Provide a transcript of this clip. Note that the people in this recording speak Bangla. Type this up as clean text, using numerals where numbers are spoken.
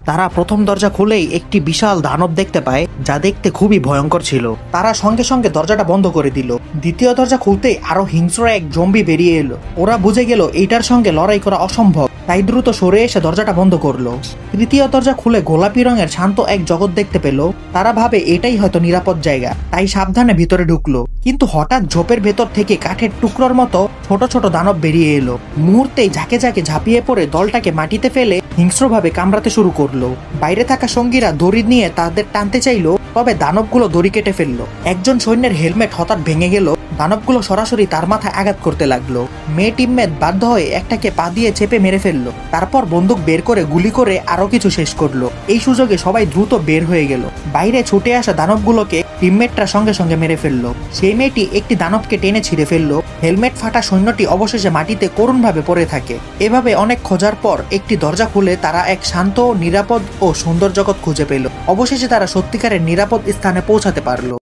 তারা প্রথম দরজা খুলেই একটি বিশাল দানব দেখতে পায়, যা দেখতে খুবই ভয়ঙ্কর ছিল। তারা সঙ্গে সঙ্গে দরজাটা বন্ধ করে দিল। দ্বিতীয় দরজা খুলতেই আরো হিংস্র এক জম্বি বেরিয়ে এলো। ওরা বুঝে গেল এইটার সঙ্গে লড়াই করা অসম্ভব, তাই দ্রুত সরে এসে দরজাটা বন্ধ করলো। তৃতীয় দরজা খুলে গোলাপি রঙের শান্ত এক জগৎ দেখতে পেল। তারা ভাবে এটাই হয়তো নিরাপদ জায়গা, তাই সাবধানে ভিতরে ঢুকলো। কিন্তু হঠাৎ ঝোপের ভেতর থেকে কাঠের টুকরোর মতো ছোট ছোট দানব বেরিয়ে এলো। মুহূর্তেই ঝাঁকে ঝাঁকে ঝাঁপিয়ে পড়ে দলটাকে মাটিতে ফেলে হিংস্রভাবে কামড়াতে শুরু করলো। বাইরে থাকা সঙ্গীরা দড়ি নিয়ে তাদের টানতে চাইলো, তবে দানবগুলো দড়ি কেটে ফেললো। একজন সৈন্যের হেলমেট হঠাৎ ভেঙে গেল। দানবগুলো সরাসরি তার মাথায় আঘাত করতে লাগলো। মেয়ে টিমমেট বাধ্য হয়ে একটাকে পা দিয়ে চেপে মেরে ফেললো। তারপর বন্দুক বের করে গুলি করে আরো কিছু শেষ করলো। এই সুযোগে সবাই দ্রুত বের হয়ে গেল। বাইরে ছুটে আসা দানবগুলোকে টিমমেটরা সঙ্গে সঙ্গে মেরে ফেললো। সেই মেয়েটি একটি দানবকে টেনে ছিঁড়ে ফেললো। হেলমেট ফাটা সৈন্যটি অবশেষে মাটিতে করুণভাবে পড়ে থাকে। এভাবে অনেক খোঁজার পর একটি দরজা খুলে তারা এক শান্ত, নিরাপদ ও সুন্দর জগৎ খুঁজে পেল। অবশেষে তারা সত্যিকারের নিরাপদ স্থানে পৌঁছাতে পারলো।